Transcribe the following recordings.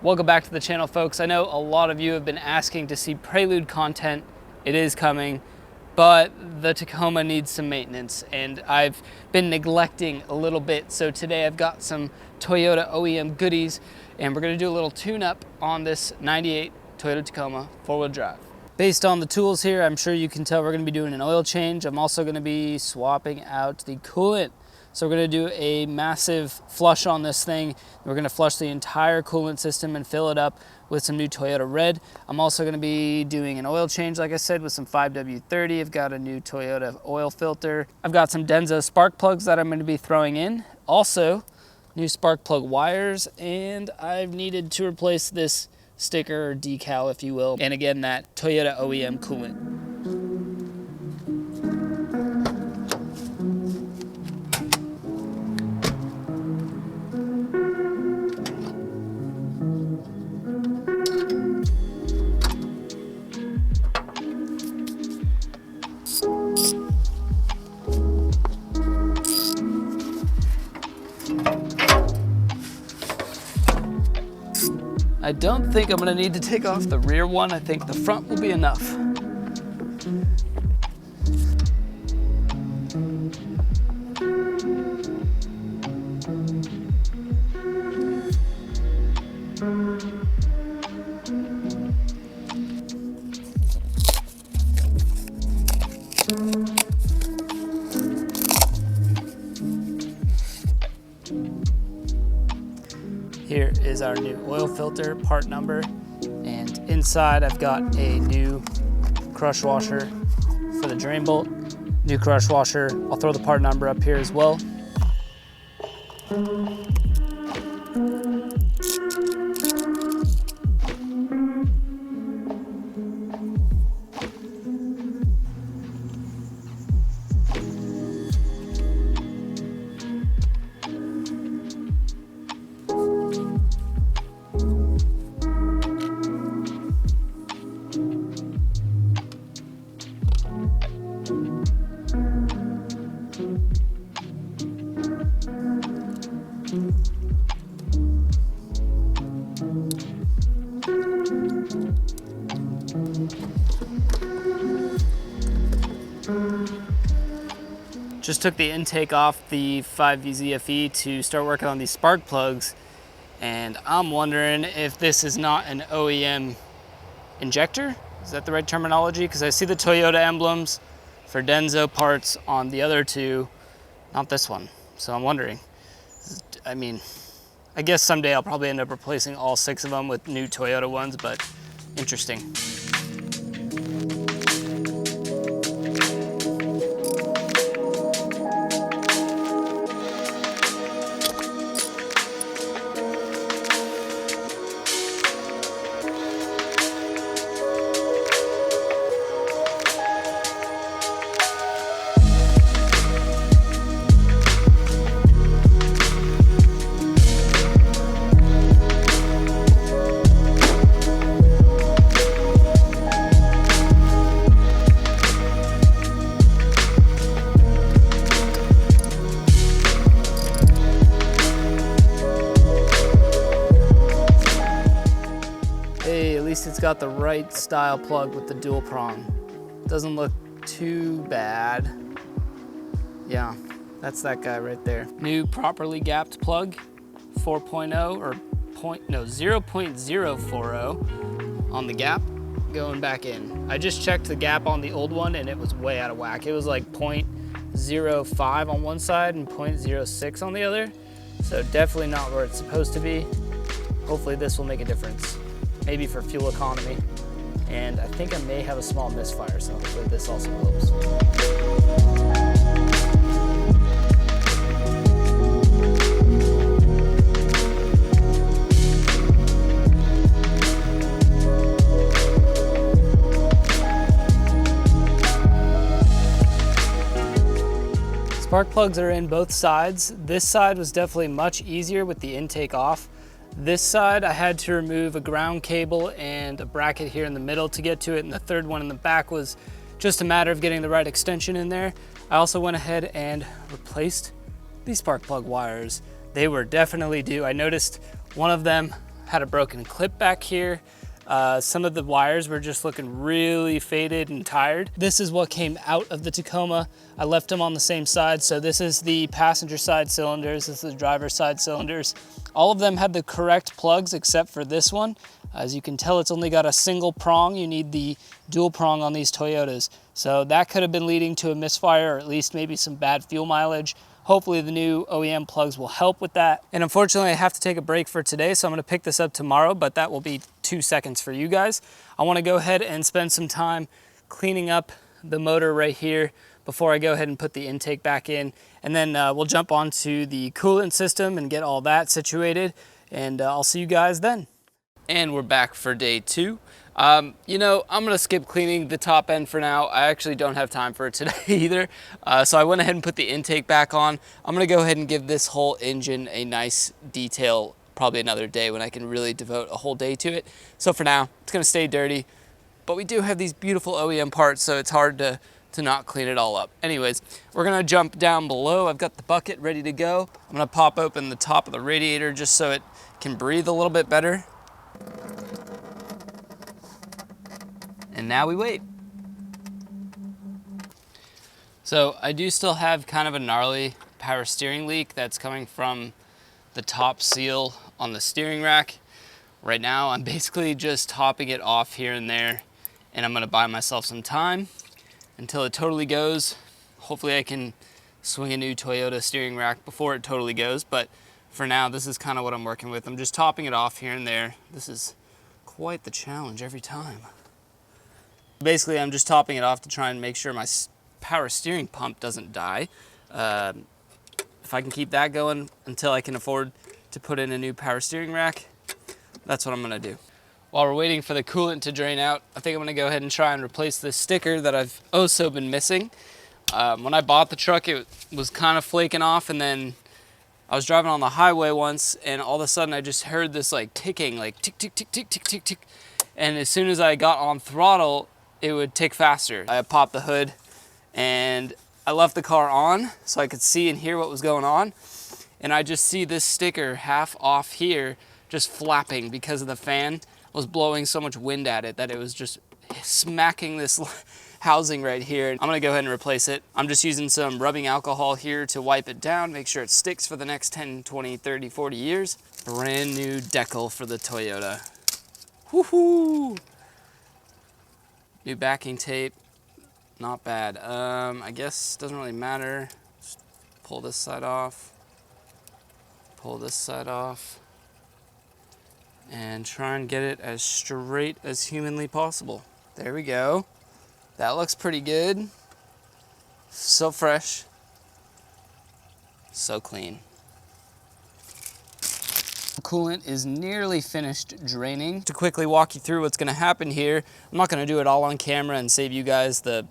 Welcome back to the channel, folks. I know a lot of you have been asking to see Prelude content. It is coming, but the Tacoma needs some maintenance and I've been neglecting a little bit. So today I've got some Toyota OEM goodies and we're gonna do a little tune-up on this 98 Toyota Tacoma four-wheel drive. Based on the tools here, I'm sure you can tell we're gonna be doing an oil change. I'm also gonna be swapping out the coolant. So we're gonna do a massive flush on this thing. We're gonna flush the entire coolant system and fill it up with some new Toyota Red. I'm also gonna be doing an oil change, like I said, with some 5W30. I've got a new Toyota oil filter. I've got some Denso spark plugs that I'm gonna be throwing in. Also, new spark plug wires, and I've needed to replace this sticker or decal, if you will. And again, that Toyota OEM coolant. I don't think I'm gonna need to take off the rear one. I think the front will be enough. Here is our new oil filter part number, and inside I've got a new crush washer for the drain bolt, new crush washer. I'll throw the part number up here as well. Just took the intake off the 5VZFE to start working on these spark plugs, and I'm wondering if this is not an OEM injector. Is that the right terminology? Because I see the Toyota emblems for Denso parts on the other two, not this one. So I'm wondering. I mean, I guess someday I'll probably end up replacing all 6 of them with new Toyota ones, but interesting. It's got the right style plug with the dual prong. Doesn't look too bad. Yeah, that's that guy right there. New properly gapped plug, 4.0 or 0.040 on the gap going back in. I just checked the gap on the old one and it was way out of whack. It was like 0.05 on one side and 0.06 on the other. So definitely not where it's supposed to be. Hopefully this will make a difference. Maybe for fuel economy. And I think I may have a small misfire, so hopefully this also helps. Spark plugs are in both sides. This side was definitely much easier with the intake off. This side, I had to remove a ground cable and a bracket here in the middle to get to it, and the third one in the back was just a matter of getting the right extension in there. I also went ahead and replaced these spark plug wires. They were definitely due. I noticed one of them had a broken clip back here. Some of the wires were just looking really faded and tired. This is what came out of the Tacoma. I left them on the same side. So this is the passenger side cylinders. This is the driver's side cylinders. All of them had the correct plugs except for this one. As you can tell, it's only got a single prong. You need the dual prong on these Toyotas. So that could have been leading to a misfire, or at least maybe some bad fuel mileage. Hopefully the new OEM plugs will help with that. And unfortunately, I have to take a break for today, so I'm gonna pick this up tomorrow, but that will be 2 seconds for you guys. I wanna go ahead and spend some time cleaning up the motor right here before I go ahead and put the intake back in. And then we'll jump onto the coolant system and get all that situated. And I'll see you guys then. And we're back for day 2. You know, I'm gonna skip cleaning the top end for now. I actually don't have time for it today either. So I went ahead and put the intake back on. I'm gonna go ahead and give this whole engine a nice detail, probably another day when I can really devote a whole day to it. So for now, it's gonna stay dirty, but we do have these beautiful OEM parts, so it's hard to not clean it all up. Anyways, we're gonna jump down below. I've got the bucket ready to go. I'm gonna pop open the top of the radiator just so it can breathe a little bit better. And now we wait. So I do still have kind of a gnarly power steering leak that's coming from the top seal on the steering rack. Right now, I'm basically just topping it off here and there, and I'm gonna buy myself some time until it totally goes. Hopefully I can swing a new Toyota steering rack before it totally goes, but for now, this is kind of what I'm working with. I'm just topping it off here and there. This is quite the challenge every time. Basically, I'm just topping it off to try and make sure my power steering pump doesn't die. If I can keep that going until I can afford to put in a new power steering rack, that's what I'm gonna do. While we're waiting for the coolant to drain out, I think I'm gonna go ahead and try and replace this sticker that I've so been missing. When I bought the truck, it was kind of flaking off, and then I was driving on the highway once, and all of a sudden I just heard this like ticking, like tick, tick, tick, tick, tick, tick, tick. And as soon as I got on throttle, it would tick faster. I popped the hood and I left the car on so I could see and hear what was going on. And I just see this sticker half off here just flapping because of the fan was blowing so much wind at it that it was just smacking this housing right here. I'm gonna go ahead and replace it. I'm just using some rubbing alcohol here to wipe it down, make sure it sticks for the next 10, 20, 30, 40 years. Brand new decal for the Toyota. Woohoo! New backing tape, not bad. I guess doesn't really matter. Just pull this side off, pull this side off, and try and get it as straight as humanly possible. There we go. That looks pretty good. So fresh, so clean. Coolant is nearly finished draining. To quickly walk you through what's gonna happen here, I'm not gonna do it all on camera and save you guys the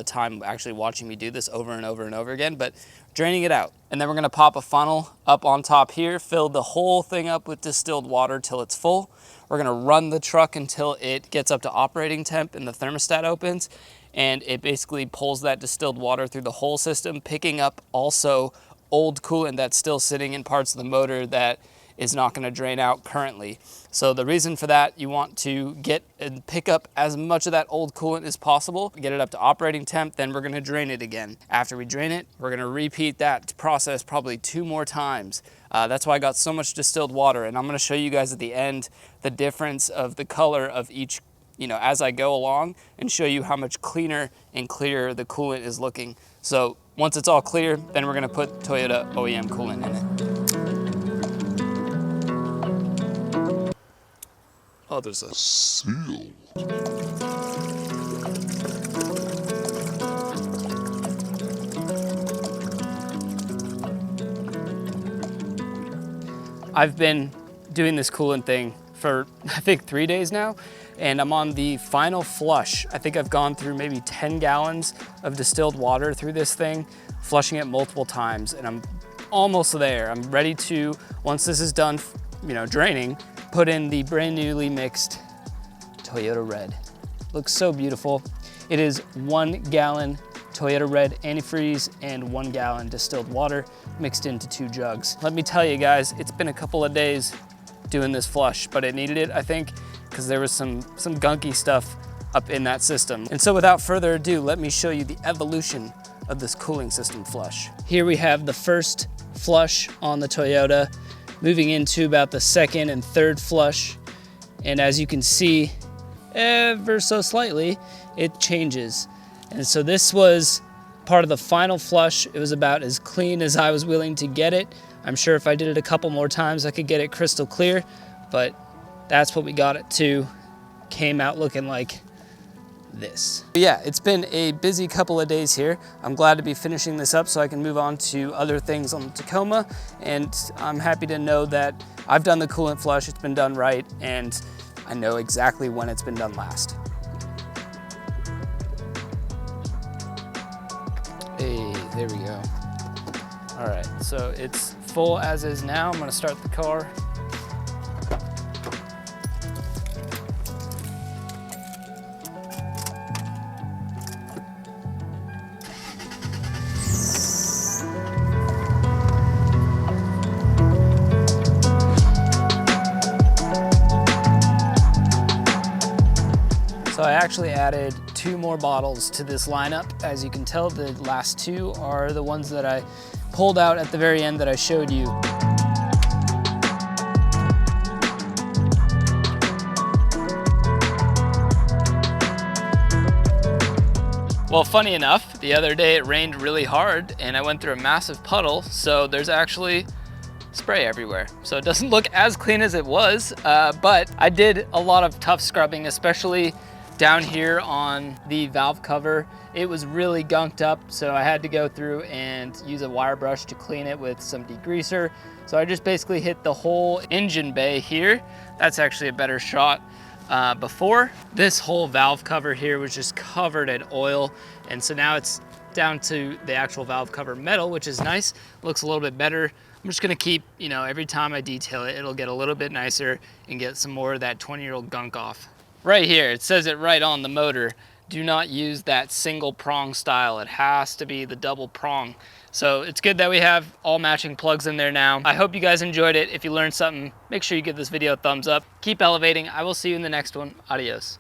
time actually watching me do this over and over and over again, but draining it out. And then we're gonna pop a funnel up on top here, fill the whole thing up with distilled water till it's full. We're gonna run the truck until it gets up to operating temp and the thermostat opens, and it basically pulls that distilled water through the whole system, picking up also old coolant that's still sitting in parts of the motor that is not going to drain out currently. So the reason for that, you want to get and pick up as much of that old coolant as possible, get it up to operating temp, then we're going to drain it again. After we drain it, we're going to repeat that process probably 2 more times. That's why I got so much distilled water, and I'm going to show you guys at the end the difference of the color of each, as I go along, and show you how much cleaner and clearer the coolant is looking. So once it's all clear, then we're going to put Toyota OEM coolant in it. Oh, there's a seal. I've been doing this coolant thing for, I think, 3 days now, and I'm on the final flush. I think I've gone through maybe 10 gallons of distilled water through this thing, flushing it multiple times, and I'm almost there. I'm ready to, once this is done, draining, put in the brand newly mixed Toyota Red. Looks so beautiful. It is 1 gallon Toyota Red antifreeze and 1 gallon distilled water mixed into 2 jugs. Let me tell you guys, it's been a couple of days doing this flush, but it needed it, I think, because there was some gunky stuff up in that system. And so without further ado, let me show you the evolution of this cooling system flush. Here we have the first flush on the Toyota, moving into about the second and third flush. And as you can see, ever so slightly, it changes. And so this was part of the final flush. It was about as clean as I was willing to get it. I'm sure if I did it a couple more times, I could get it crystal clear, but that's what we got it to. Came out looking like this. Yeah, it's been a busy couple of days here. I'm glad to be finishing this up so I can move on to other things on the Tacoma, and I'm happy to know that I've done the coolant flush, it's been done right, and I know exactly when it's been done last. Hey, there we go. All right, so it's full as is now. I'm gonna start the car. So I actually added 2 more bottles to this lineup. As you can tell, the last 2 are the ones that I pulled out at the very end that I showed you. Well, funny enough, the other day it rained really hard and I went through a massive puddle, so there's actually spray everywhere. So it doesn't look as clean as it was, but I did a lot of tough scrubbing, especially down here on the valve cover. It was really gunked up, so I had to go through and use a wire brush to clean it with some degreaser. So I just basically hit the whole engine bay here. That's actually a better shot. Before, this whole valve cover here was just covered in oil, and so now it's down to the actual valve cover metal, which is nice. Looks a little bit better. I'm just gonna keep, you know, every time I detail it, it'll get a little bit nicer and get some more of that 20-year-old gunk off. Right here, it says it right on the motor. Do not use that single prong style. It has to be the double prong. So it's good that we have all matching plugs in there now. I hope you guys enjoyed it. If you learned something, make sure you give this video a thumbs up. Keep elevating. I will see you in the next one. Adios.